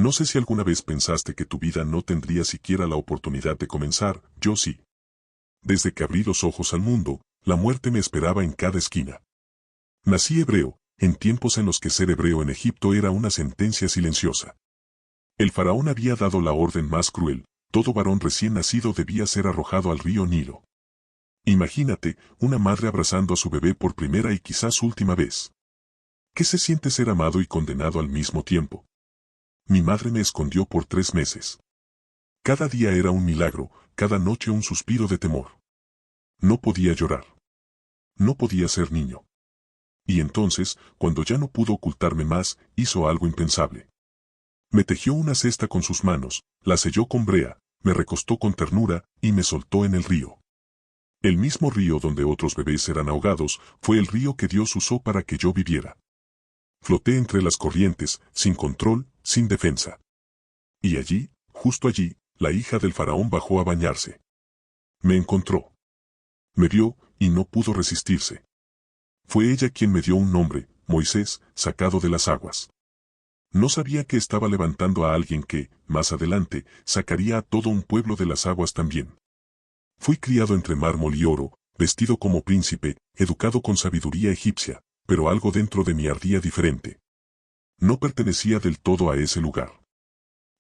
No sé si alguna vez pensaste que tu vida no tendría siquiera la oportunidad de comenzar, yo sí. Desde que abrí los ojos al mundo, la muerte me esperaba en cada esquina. Nací hebreo, en tiempos en los que ser hebreo en Egipto era una sentencia silenciosa. El faraón había dado la orden más cruel: todo varón recién nacido debía ser arrojado al río Nilo. Imagínate, una madre abrazando a su bebé por primera y quizás última vez. ¿Qué se siente ser amado y condenado al mismo tiempo? Mi madre me escondió por 3 meses. Cada día era un milagro, cada noche un suspiro de temor. No podía llorar. No podía ser niño. Y entonces, cuando ya no pudo ocultarme más, hizo algo impensable. Me tejió una cesta con sus manos, la selló con brea, me recostó con ternura y me soltó en el río. El mismo río donde otros bebés eran ahogados, fue el río que Dios usó para que yo viviera. Floté entre las corrientes, sin control, sin defensa. Y allí, justo allí, la hija del faraón bajó a bañarse. Me encontró. Me vio, y no pudo resistirse. Fue ella quien me dio un nombre: Moisés, sacado de las aguas. No sabía que estaba levantando a alguien que, más adelante, sacaría a todo un pueblo de las aguas también. Fui criado entre mármol y oro, vestido como príncipe, educado con sabiduría egipcia, pero algo dentro de mí ardía diferente. No pertenecía del todo a ese lugar.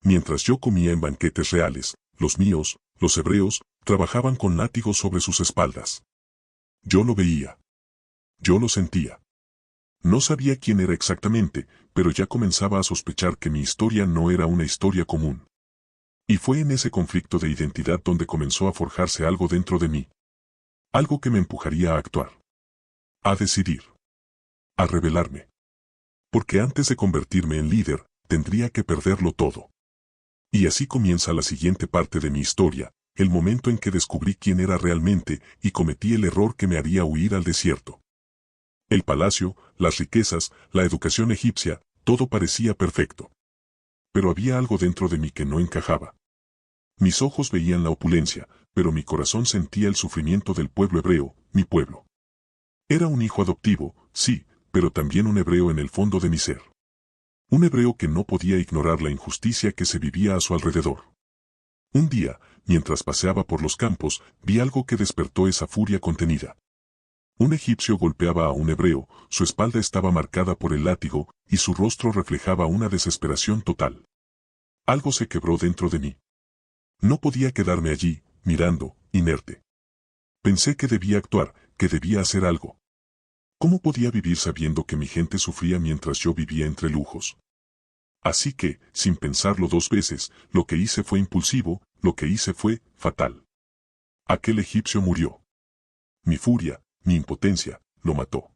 Mientras yo comía en banquetes reales, los míos, los hebreos, trabajaban con látigos sobre sus espaldas. Yo lo veía. Yo lo sentía. No sabía quién era exactamente, pero ya comenzaba a sospechar que mi historia no era una historia común. Y fue en ese conflicto de identidad donde comenzó a forjarse algo dentro de mí. Algo que me empujaría a actuar. A decidir. A rebelarme. Porque antes de convertirme en líder, tendría que perderlo todo. Y así comienza la siguiente parte de mi historia, el momento en que descubrí quién era realmente y cometí el error que me haría huir al desierto. El palacio, las riquezas, la educación egipcia, todo parecía perfecto. Pero había algo dentro de mí que no encajaba. Mis ojos veían la opulencia, pero mi corazón sentía el sufrimiento del pueblo hebreo, mi pueblo. Era un hijo adoptivo, sí, pero también un hebreo en el fondo de mi ser. Un hebreo que no podía ignorar la injusticia que se vivía a su alrededor. Un día, mientras paseaba por los campos, vi algo que despertó esa furia contenida. Un egipcio golpeaba a un hebreo, su espalda estaba marcada por el látigo, y su rostro reflejaba una desesperación total. Algo se quebró dentro de mí. No podía quedarme allí, mirando, inerte. Pensé que debía actuar, que debía hacer algo. ¿Cómo podía vivir sabiendo que mi gente sufría mientras yo vivía entre lujos? Así que, sin pensarlo 2 veces, lo que hice fue impulsivo, lo que hice fue fatal. Aquel egipcio murió. Mi furia, mi impotencia, lo mató.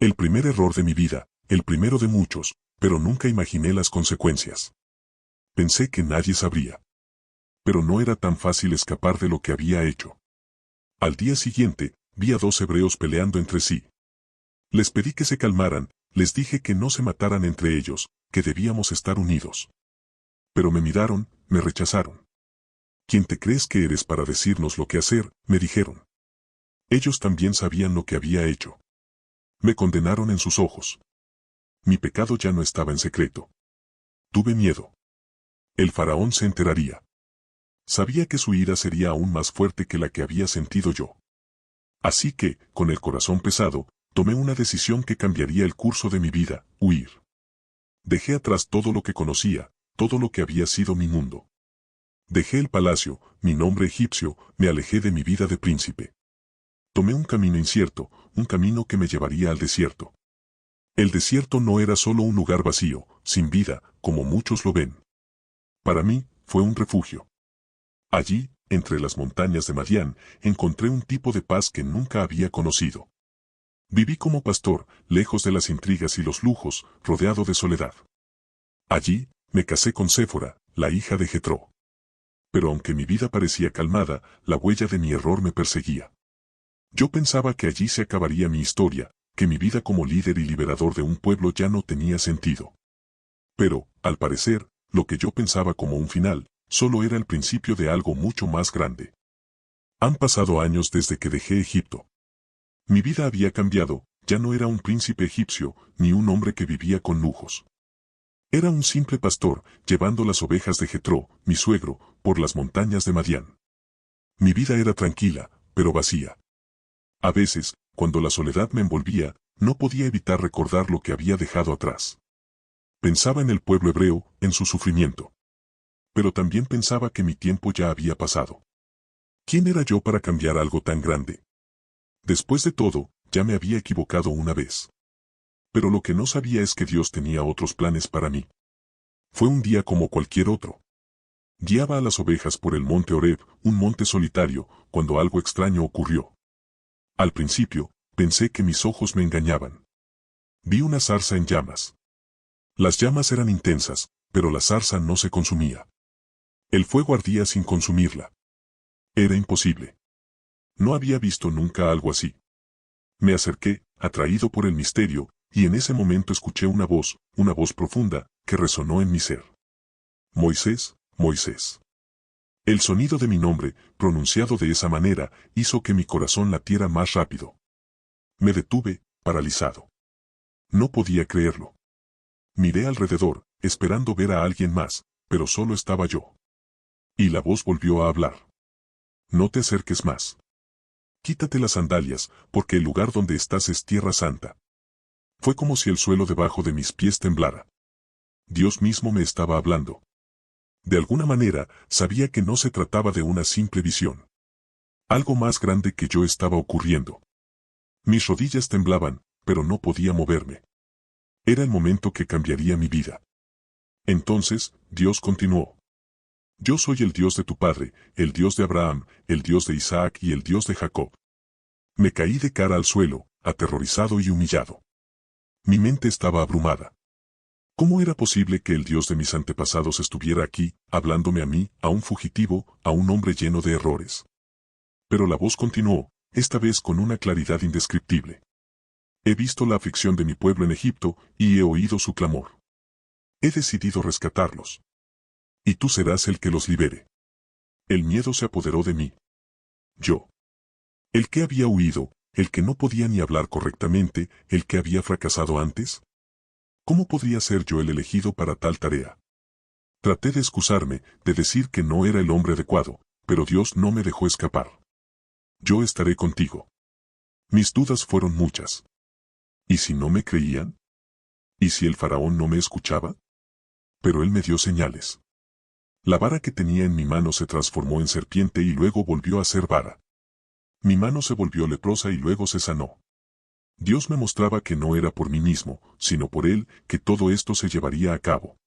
El primer error de mi vida, el primero de muchos, pero nunca imaginé las consecuencias. Pensé que nadie sabría. Pero no era tan fácil escapar de lo que había hecho. Al día siguiente, vi a 2 hebreos peleando entre sí. Les pedí que se calmaran, les dije que no se mataran entre ellos, que debíamos estar unidos. Pero me miraron, me rechazaron. ¿Quién te crees que eres para decirnos lo que hacer?, me dijeron. Ellos también sabían lo que había hecho. Me condenaron en sus ojos. Mi pecado ya no estaba en secreto. Tuve miedo. El faraón se enteraría. Sabía que su ira sería aún más fuerte que la que había sentido yo. Así que, con el corazón pesado, tomé una decisión que cambiaría el curso de mi vida: huir. Dejé atrás todo lo que conocía, todo lo que había sido mi mundo. Dejé el palacio, mi nombre egipcio, me alejé de mi vida de príncipe. Tomé un camino incierto, un camino que me llevaría al desierto. El desierto no era solo un lugar vacío, sin vida, como muchos lo ven. Para mí, fue un refugio. Allí, entre las montañas de Madián, encontré un tipo de paz que nunca había conocido. Viví como pastor, lejos de las intrigas y los lujos, rodeado de soledad. Allí, me casé con Séfora, la hija de Jetro. Pero aunque mi vida parecía calmada, la huella de mi error me perseguía. Yo pensaba que allí se acabaría mi historia, que mi vida como líder y liberador de un pueblo ya no tenía sentido. Pero, al parecer, lo que yo pensaba como un final, solo era el principio de algo mucho más grande. Han pasado años desde que dejé Egipto. Mi vida había cambiado, ya no era un príncipe egipcio, ni un hombre que vivía con lujos. Era un simple pastor, llevando las ovejas de Jetro, mi suegro, por las montañas de Madián. Mi vida era tranquila, pero vacía. A veces, cuando la soledad me envolvía, no podía evitar recordar lo que había dejado atrás. Pensaba en el pueblo hebreo, en su sufrimiento. Pero también pensaba que mi tiempo ya había pasado. ¿Quién era yo para cambiar algo tan grande? Después de todo, ya me había equivocado una vez. Pero lo que no sabía es que Dios tenía otros planes para mí. Fue un día como cualquier otro. Guiaba a las ovejas por el monte Horeb, un monte solitario, cuando algo extraño ocurrió. Al principio, pensé que mis ojos me engañaban. Vi una zarza en llamas. Las llamas eran intensas, pero la zarza no se consumía. El fuego ardía sin consumirla. Era imposible. No había visto nunca algo así. Me acerqué, atraído por el misterio, y en ese momento escuché una voz profunda, que resonó en mi ser. Moisés, Moisés. El sonido de mi nombre, pronunciado de esa manera, hizo que mi corazón latiera más rápido. Me detuve, paralizado. No podía creerlo. Miré alrededor, esperando ver a alguien más, pero solo estaba yo. Y la voz volvió a hablar. No te acerques más. Quítate las sandalias, porque el lugar donde estás es tierra santa. Fue como si el suelo debajo de mis pies temblara. Dios mismo me estaba hablando. De alguna manera, sabía que no se trataba de una simple visión. Algo más grande que yo estaba ocurriendo. Mis rodillas temblaban, pero no podía moverme. Era el momento que cambiaría mi vida. Entonces, Dios continuó. Yo soy el Dios de tu padre, el Dios de Abraham, el Dios de Isaac y el Dios de Jacob. Me caí de cara al suelo, aterrorizado y humillado. Mi mente estaba abrumada. ¿Cómo era posible que el Dios de mis antepasados estuviera aquí, hablándome a mí, a un fugitivo, a un hombre lleno de errores? Pero la voz continuó, esta vez con una claridad indescriptible. He visto la aflicción de mi pueblo en Egipto, y he oído su clamor. He decidido rescatarlos. Y tú serás el que los libere. El miedo se apoderó de mí. Yo. El que había huido, el que no podía ni hablar correctamente, el que había fracasado antes. ¿Cómo podría ser yo el elegido para tal tarea? Traté de excusarme, de decir que no era el hombre adecuado, pero Dios no me dejó escapar. Yo estaré contigo. Mis dudas fueron muchas. ¿Y si no me creían? ¿Y si el faraón no me escuchaba? Pero él me dio señales. La vara que tenía en mi mano se transformó en serpiente y luego volvió a ser vara. Mi mano se volvió leprosa y luego se sanó. Dios me mostraba que no era por mí mismo, sino por Él, que todo esto se llevaría a cabo.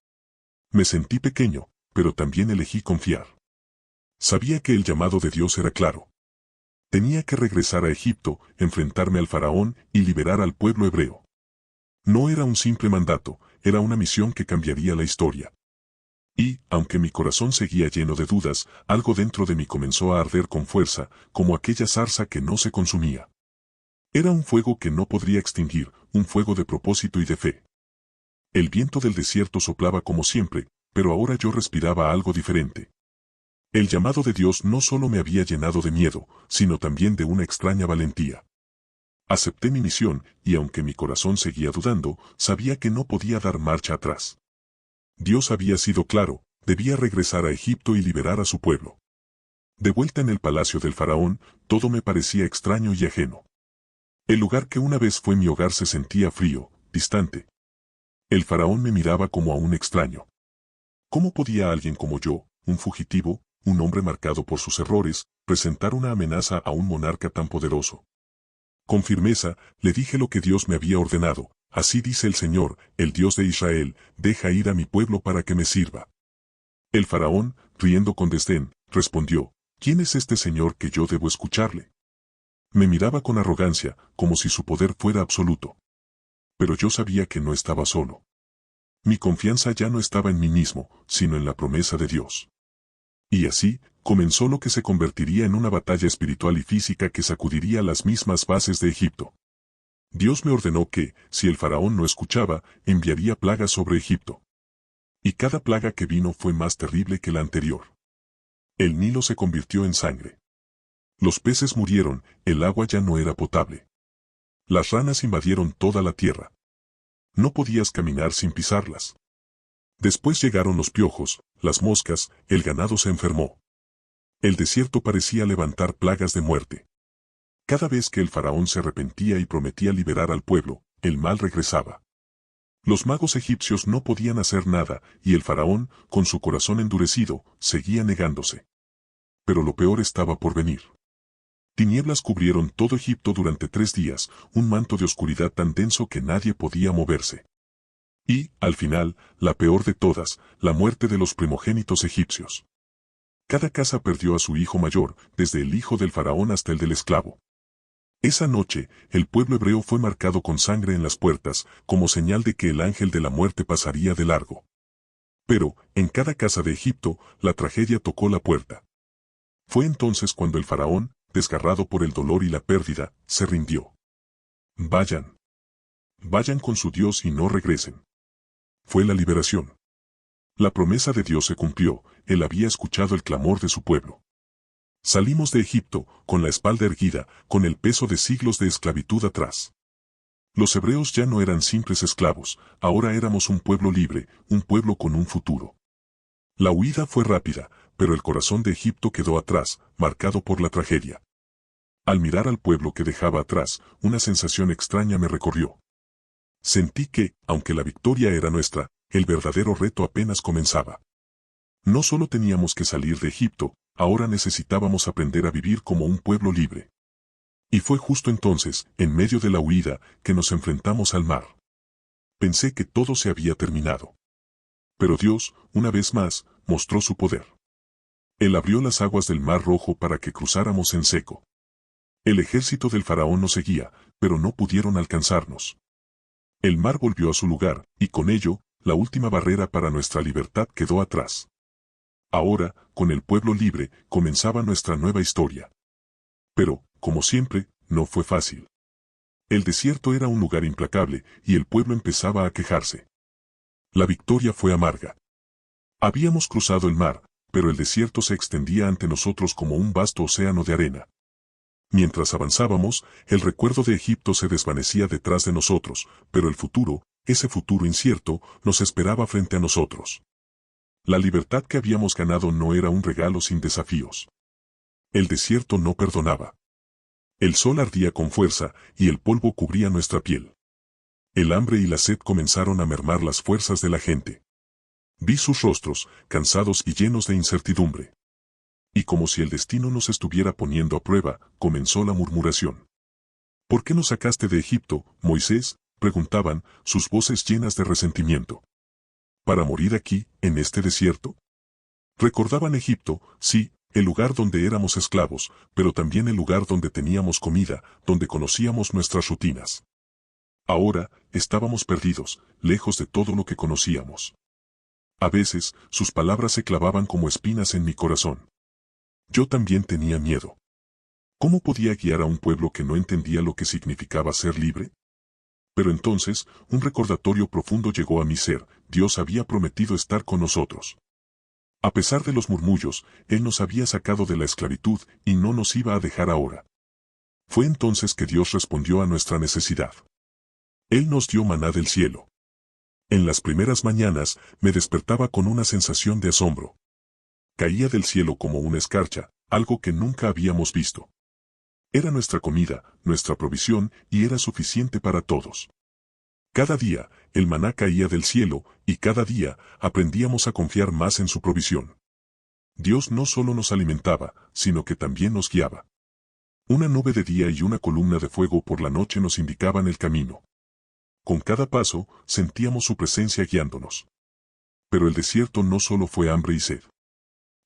Me sentí pequeño, pero también elegí confiar. Sabía que el llamado de Dios era claro. Tenía que regresar a Egipto, enfrentarme al faraón y liberar al pueblo hebreo. No era un simple mandato, era una misión que cambiaría la historia. Y, aunque mi corazón seguía lleno de dudas, algo dentro de mí comenzó a arder con fuerza, como aquella zarza que no se consumía. Era un fuego que no podría extinguir, un fuego de propósito y de fe. El viento del desierto soplaba como siempre, pero ahora yo respiraba algo diferente. El llamado de Dios no solo me había llenado de miedo, sino también de una extraña valentía. Acepté mi misión, y aunque mi corazón seguía dudando, sabía que no podía dar marcha atrás. Dios había sido claro, debía regresar a Egipto y liberar a su pueblo. De vuelta en el palacio del faraón, todo me parecía extraño y ajeno. El lugar que una vez fue mi hogar se sentía frío, distante. El faraón me miraba como a un extraño. ¿Cómo podía alguien como yo, un fugitivo, un hombre marcado por sus errores, presentar una amenaza a un monarca tan poderoso? Con firmeza, le dije lo que Dios me había ordenado. Así dice el Señor, el Dios de Israel, deja ir a mi pueblo para que me sirva. El faraón, riendo con desdén, respondió, ¿quién es este Señor que yo debo escucharle? Me miraba con arrogancia, como si su poder fuera absoluto. Pero yo sabía que no estaba solo. Mi confianza ya no estaba en mí mismo, sino en la promesa de Dios. Y así, comenzó lo que se convertiría en una batalla espiritual y física que sacudiría las mismas bases de Egipto. Dios me ordenó que, si el faraón no escuchaba, enviaría plagas sobre Egipto. Y cada plaga que vino fue más terrible que la anterior. El Nilo se convirtió en sangre. Los peces murieron, el agua ya no era potable. Las ranas invadieron toda la tierra. No podías caminar sin pisarlas. Después llegaron los piojos, las moscas, el ganado se enfermó. El desierto parecía levantar plagas de muerte. Cada vez que el faraón se arrepentía y prometía liberar al pueblo, el mal regresaba. Los magos egipcios no podían hacer nada, y el faraón, con su corazón endurecido, seguía negándose. Pero lo peor estaba por venir. Tinieblas cubrieron todo Egipto durante 3 días, un manto de oscuridad tan denso que nadie podía moverse. Y, al final, la peor de todas, la muerte de los primogénitos egipcios. Cada casa perdió a su hijo mayor, desde el hijo del faraón hasta el del esclavo. Esa noche, el pueblo hebreo fue marcado con sangre en las puertas, como señal de que el ángel de la muerte pasaría de largo. Pero, en cada casa de Egipto, la tragedia tocó la puerta. Fue entonces cuando el faraón, desgarrado por el dolor y la pérdida, se rindió. Vayan. Vayan con su Dios y no regresen. Fue la liberación. La promesa de Dios se cumplió, él había escuchado el clamor de su pueblo. Salimos de Egipto, con la espalda erguida, con el peso de siglos de esclavitud atrás. Los hebreos ya no eran simples esclavos, ahora éramos un pueblo libre, un pueblo con un futuro. La huida fue rápida, pero el corazón de Egipto quedó atrás, marcado por la tragedia. Al mirar al pueblo que dejaba atrás, una sensación extraña me recorrió. Sentí que, aunque la victoria era nuestra, el verdadero reto apenas comenzaba. No solo teníamos que salir de Egipto, ahora necesitábamos aprender a vivir como un pueblo libre. Y fue justo entonces, en medio de la huida, que nos enfrentamos al mar. Pensé que todo se había terminado. Pero Dios, una vez más, mostró su poder. Él abrió las aguas del Mar Rojo para que cruzáramos en seco. El ejército del faraón nos seguía, pero no pudieron alcanzarnos. El mar volvió a su lugar, y con ello, la última barrera para nuestra libertad quedó atrás. Ahora, con el pueblo libre, comenzaba nuestra nueva historia. Pero, como siempre, no fue fácil. El desierto era un lugar implacable, y el pueblo empezaba a quejarse. La victoria fue amarga. Habíamos cruzado el mar, pero el desierto se extendía ante nosotros como un vasto océano de arena. Mientras avanzábamos, el recuerdo de Egipto se desvanecía detrás de nosotros, pero el futuro, ese futuro incierto, nos esperaba frente a nosotros. La libertad que habíamos ganado no era un regalo sin desafíos. El desierto no perdonaba. El sol ardía con fuerza, y el polvo cubría nuestra piel. El hambre y la sed comenzaron a mermar las fuerzas de la gente. Vi sus rostros, cansados y llenos de incertidumbre. Y como si el destino nos estuviera poniendo a prueba, comenzó la murmuración. ¿Por qué nos sacaste de Egipto, Moisés?, preguntaban, sus voces llenas de resentimiento. ¿Para morir aquí, en este desierto? Recordaban Egipto, sí, el lugar donde éramos esclavos, pero también el lugar donde teníamos comida, donde conocíamos nuestras rutinas. Ahora, estábamos perdidos, lejos de todo lo que conocíamos. A veces, sus palabras se clavaban como espinas en mi corazón. Yo también tenía miedo. ¿Cómo podía guiar a un pueblo que no entendía lo que significaba ser libre? Pero entonces, un recordatorio profundo llegó a mi ser, Dios había prometido estar con nosotros. A pesar de los murmullos, Él nos había sacado de la esclavitud y no nos iba a dejar ahora. Fue entonces que Dios respondió a nuestra necesidad. Él nos dio maná del cielo. En las primeras mañanas, me despertaba con una sensación de asombro. Caía del cielo como una escarcha, algo que nunca habíamos visto. Era nuestra comida, nuestra provisión, y era suficiente para todos. Cada día, el maná caía del cielo, y cada día, aprendíamos a confiar más en su provisión. Dios no solo nos alimentaba, sino que también nos guiaba. Una nube de día y una columna de fuego por la noche nos indicaban el camino. Con cada paso, sentíamos su presencia guiándonos. Pero el desierto no solo fue hambre y sed.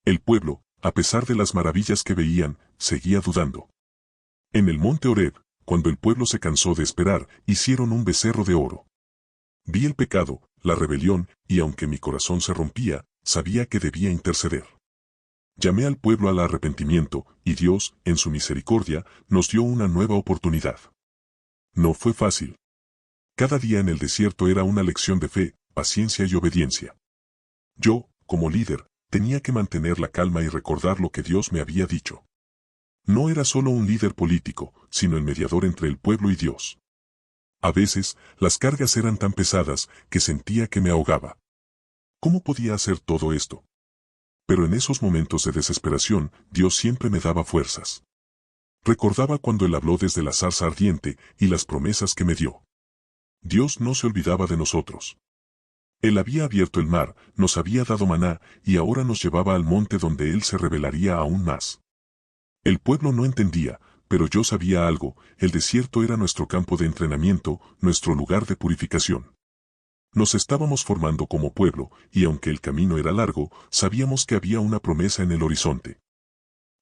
El pueblo, a pesar de las maravillas que veían, seguía dudando. En el monte Horeb, cuando el pueblo se cansó de esperar, hicieron un becerro de oro. Vi el pecado, la rebelión, y aunque mi corazón se rompía, sabía que debía interceder. Llamé al pueblo al arrepentimiento, y Dios, en su misericordia, nos dio una nueva oportunidad. No fue fácil. Cada día en el desierto era una lección de fe, paciencia y obediencia. Yo, como líder, tenía que mantener la calma y recordar lo que Dios me había dicho. No era solo un líder político, sino el mediador entre el pueblo y Dios. A veces, las cargas eran tan pesadas que sentía que me ahogaba. ¿Cómo podía hacer todo esto? Pero en esos momentos de desesperación, Dios siempre me daba fuerzas. Recordaba cuando Él habló desde la zarza ardiente y las promesas que me dio. Dios no se olvidaba de nosotros. Él había abierto el mar, nos había dado maná, y ahora nos llevaba al monte donde Él se revelaría aún más. El pueblo no entendía, pero yo sabía algo: el desierto era nuestro campo de entrenamiento, nuestro lugar de purificación. Nos estábamos formando como pueblo, y aunque el camino era largo, sabíamos que había una promesa en el horizonte.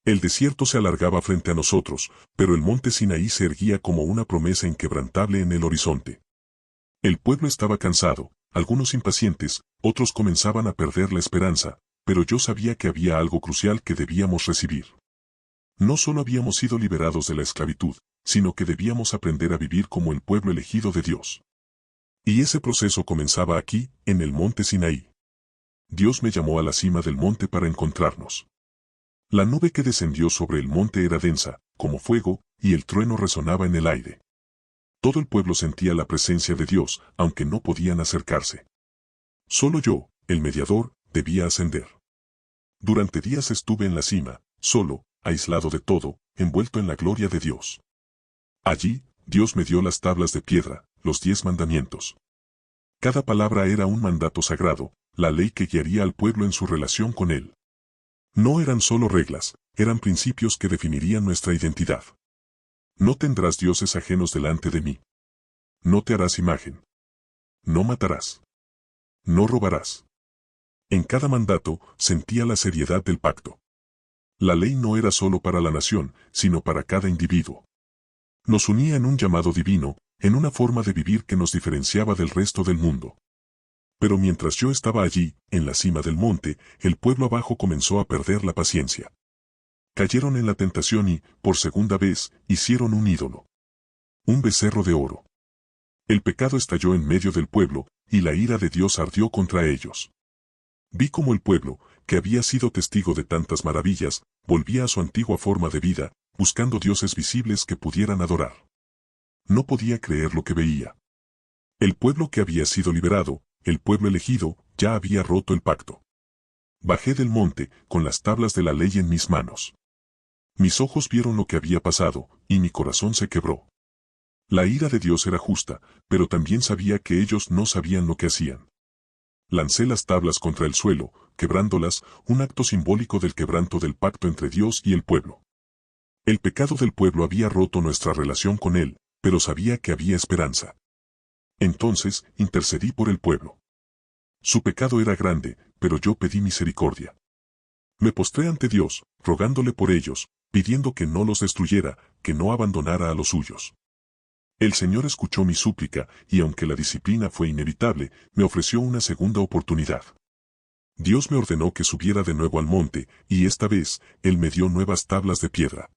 El desierto se alargaba frente a nosotros, pero el monte Sinaí se erguía como una promesa inquebrantable en el horizonte. El pueblo estaba cansado, algunos impacientes, otros comenzaban a perder la esperanza, pero yo sabía que había algo crucial que debíamos recibir. No solo habíamos sido liberados de la esclavitud, sino que debíamos aprender a vivir como el pueblo elegido de Dios. Y ese proceso comenzaba aquí, en el monte Sinaí. Dios me llamó a la cima del monte para encontrarnos. La nube que descendió sobre el monte era densa, como fuego, y el trueno resonaba en el aire. Todo el pueblo sentía la presencia de Dios, aunque no podían acercarse. Solo yo, el mediador, debía ascender. Durante días estuve en la cima, solo, aislado de todo, envuelto en la gloria de Dios. Allí, Dios me dio las tablas de piedra, los 10 mandamientos. Cada palabra era un mandato sagrado, la ley que guiaría al pueblo en su relación con Él. No eran solo reglas, eran principios que definirían nuestra identidad. No tendrás dioses ajenos delante de mí. No te harás imagen. No matarás. No robarás. En cada mandato sentía la seriedad del pacto. La ley no era solo para la nación, sino para cada individuo. Nos unía en un llamado divino, en una forma de vivir que nos diferenciaba del resto del mundo. Pero mientras yo estaba allí, en la cima del monte, el pueblo abajo comenzó a perder la paciencia. Cayeron en la tentación y, por segunda vez, hicieron un ídolo. Un becerro de oro. El pecado estalló en medio del pueblo, y la ira de Dios ardió contra ellos. Vi cómo el pueblo, que había sido testigo de tantas maravillas, volvía a su antigua forma de vida, buscando dioses visibles que pudieran adorar. No podía creer lo que veía. El pueblo que había sido liberado, el pueblo elegido, ya había roto el pacto. Bajé del monte, con las tablas de la ley en mis manos. Mis ojos vieron lo que había pasado, y mi corazón se quebró. La ira de Dios era justa, pero también sabía que ellos no sabían lo que hacían. Lancé las tablas contra el suelo, quebrándolas, un acto simbólico del quebranto del pacto entre Dios y el pueblo. El pecado del pueblo había roto nuestra relación con Él, pero sabía que había esperanza. Entonces, intercedí por el pueblo. Su pecado era grande, pero yo pedí misericordia. Me postré ante Dios, rogándole por ellos, pidiendo que no los destruyera, que no abandonara a los suyos. El Señor escuchó mi súplica, y aunque la disciplina fue inevitable, me ofreció una segunda oportunidad. Dios me ordenó que subiera de nuevo al monte, y esta vez, Él me dio nuevas tablas de piedra.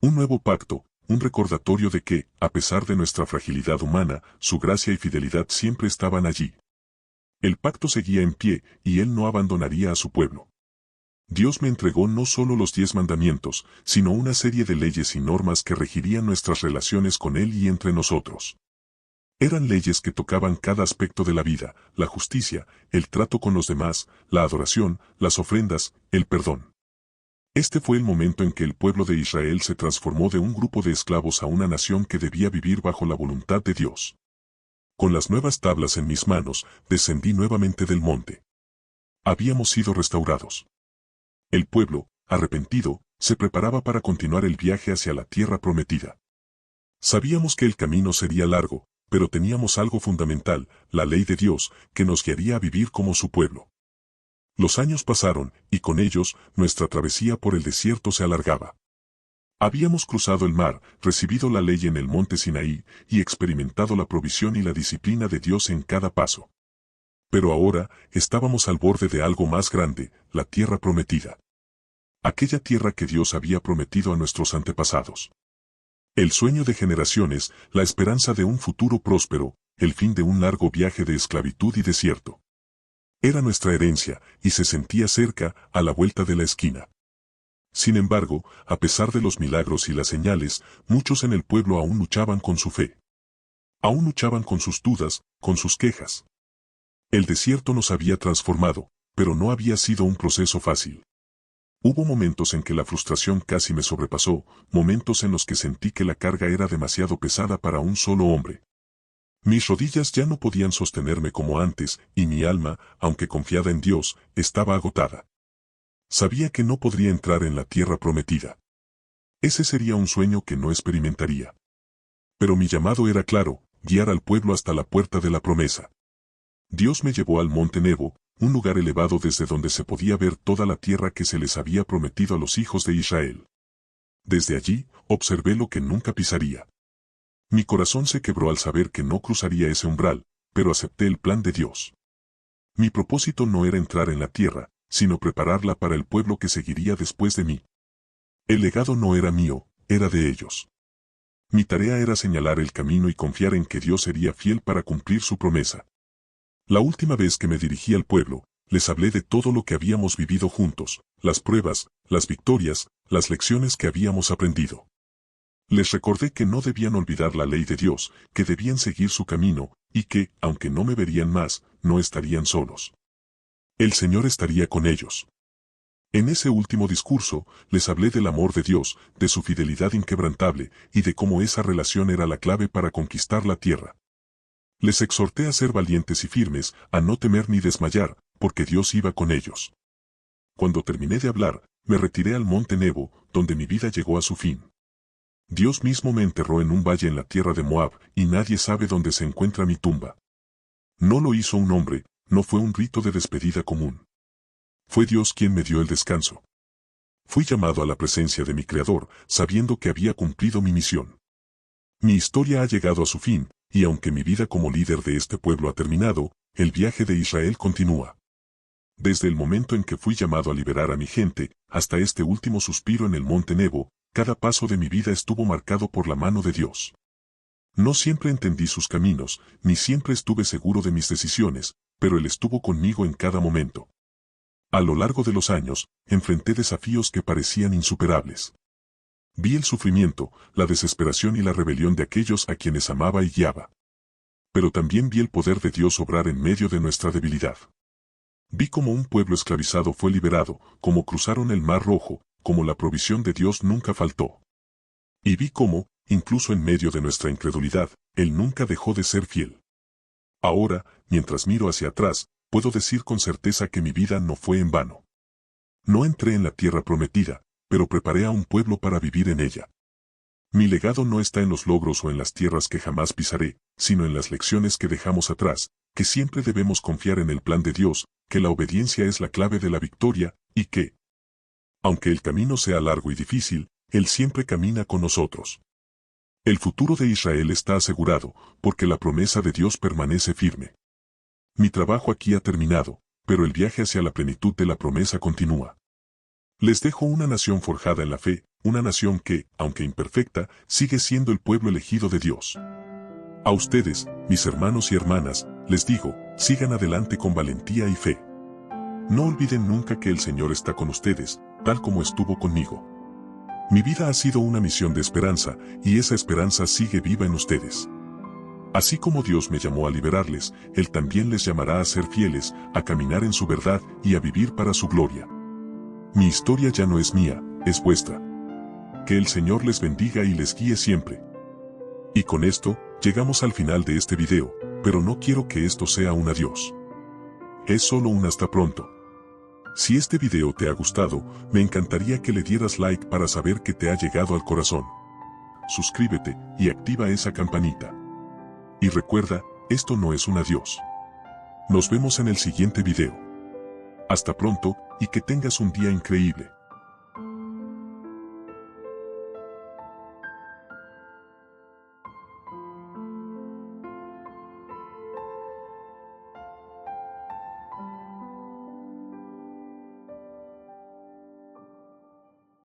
Un nuevo pacto, un recordatorio de que, a pesar de nuestra fragilidad humana, su gracia y fidelidad siempre estaban allí. El pacto seguía en pie, y Él no abandonaría a su pueblo. Dios me entregó no solo los 10 mandamientos, sino una serie de leyes y normas que regirían nuestras relaciones con Él y entre nosotros. Eran leyes que tocaban cada aspecto de la vida: la justicia, el trato con los demás, la adoración, las ofrendas, el perdón. Este fue el momento en que el pueblo de Israel se transformó de un grupo de esclavos a una nación que debía vivir bajo la voluntad de Dios. Con las nuevas tablas en mis manos, descendí nuevamente del monte. Habíamos sido restaurados. El pueblo, arrepentido, se preparaba para continuar el viaje hacia la tierra prometida. Sabíamos que el camino sería largo, pero teníamos algo fundamental: la ley de Dios, que nos guiaría a vivir como su pueblo. Los años pasaron, y con ellos, nuestra travesía por el desierto se alargaba. Habíamos cruzado el mar, recibido la ley en el monte Sinaí, y experimentado la provisión y la disciplina de Dios en cada paso. Pero ahora, estábamos al borde de algo más grande: la tierra prometida. Aquella tierra que Dios había prometido a nuestros antepasados. El sueño de generaciones, la esperanza de un futuro próspero, el fin de un largo viaje de esclavitud y desierto. Era nuestra herencia, y se sentía cerca, a la vuelta de la esquina. Sin embargo, a pesar de los milagros y las señales, muchos en el pueblo aún luchaban con su fe. Aún luchaban con sus dudas, con sus quejas. El desierto nos había transformado, pero no había sido un proceso fácil. Hubo momentos en que la frustración casi me sobrepasó, momentos en los que sentí que la carga era demasiado pesada para un solo hombre. Mis rodillas ya no podían sostenerme como antes, y mi alma, aunque confiada en Dios, estaba agotada. Sabía que no podría entrar en la tierra prometida. Ese sería un sueño que no experimentaría. Pero mi llamado era claro, guiar al pueblo hasta la puerta de la promesa. Dios me llevó al monte Nebo, un lugar elevado desde donde se podía ver toda la tierra que se les había prometido a los hijos de Israel. Desde allí, observé lo que nunca pisaría. Mi corazón se quebró al saber que no cruzaría ese umbral, pero acepté el plan de Dios. Mi propósito no era entrar en la tierra, sino prepararla para el pueblo que seguiría después de mí. El legado no era mío, era de ellos. Mi tarea era señalar el camino y confiar en que Dios sería fiel para cumplir su promesa. La última vez que me dirigí al pueblo, les hablé de todo lo que habíamos vivido juntos, las pruebas, las victorias, las lecciones que habíamos aprendido. Les recordé que no debían olvidar la ley de Dios, que debían seguir su camino, y que, aunque no me verían más, no estarían solos. El Señor estaría con ellos. En ese último discurso, les hablé del amor de Dios, de su fidelidad inquebrantable, y de cómo esa relación era la clave para conquistar la tierra. Les exhorté a ser valientes y firmes, a no temer ni desmayar, porque Dios iba con ellos. Cuando terminé de hablar, me retiré al monte Nebo, donde mi vida llegó a su fin. Dios mismo me enterró en un valle en la tierra de Moab, y nadie sabe dónde se encuentra mi tumba. No lo hizo un hombre, no fue un rito de despedida común. Fue Dios quien me dio el descanso. Fui llamado a la presencia de mi Creador, sabiendo que había cumplido mi misión. Mi historia ha llegado a su fin, y aunque mi vida como líder de este pueblo ha terminado, el viaje de Israel continúa. Desde el momento en que fui llamado a liberar a mi gente, hasta este último suspiro en el monte Nebo, cada paso de mi vida estuvo marcado por la mano de Dios. No siempre entendí sus caminos, ni siempre estuve seguro de mis decisiones, pero Él estuvo conmigo en cada momento. A lo largo de los años, enfrenté desafíos que parecían insuperables. Vi el sufrimiento, la desesperación y la rebelión de aquellos a quienes amaba y guiaba. Pero también vi el poder de Dios obrar en medio de nuestra debilidad. Vi cómo un pueblo esclavizado fue liberado, cómo cruzaron el Mar Rojo, cómo la provisión de Dios nunca faltó. Y vi cómo, incluso en medio de nuestra incredulidad, Él nunca dejó de ser fiel. Ahora, mientras miro hacia atrás, puedo decir con certeza que mi vida no fue en vano. No entré en la tierra prometida, pero preparé a un pueblo para vivir en ella. Mi legado no está en los logros o en las tierras que jamás pisaré, sino en las lecciones que dejamos atrás, que siempre debemos confiar en el plan de Dios, que la obediencia es la clave de la victoria, y que, aunque el camino sea largo y difícil, Él siempre camina con nosotros. El futuro de Israel está asegurado, porque la promesa de Dios permanece firme. Mi trabajo aquí ha terminado, pero el viaje hacia la plenitud de la promesa continúa. Les dejo una nación forjada en la fe, una nación que, aunque imperfecta, sigue siendo el pueblo elegido de Dios. A ustedes, mis hermanos y hermanas, les digo, sigan adelante con valentía y fe. No olviden nunca que el Señor está con ustedes, tal como estuvo conmigo. Mi vida ha sido una misión de esperanza, y esa esperanza sigue viva en ustedes. Así como Dios me llamó a liberarles, Él también les llamará a ser fieles, a caminar en su verdad y a vivir para su gloria. Mi historia ya no es mía, es vuestra. Que el Señor les bendiga y les guíe siempre. Y con esto, llegamos al final de este video, pero no quiero que esto sea un adiós. Es solo un hasta pronto. Si este video te ha gustado, me encantaría que le dieras like para saber que te ha llegado al corazón. Suscríbete y activa esa campanita. Y recuerda, esto no es un adiós. Nos vemos en el siguiente video. Hasta pronto, y que tengas un día increíble.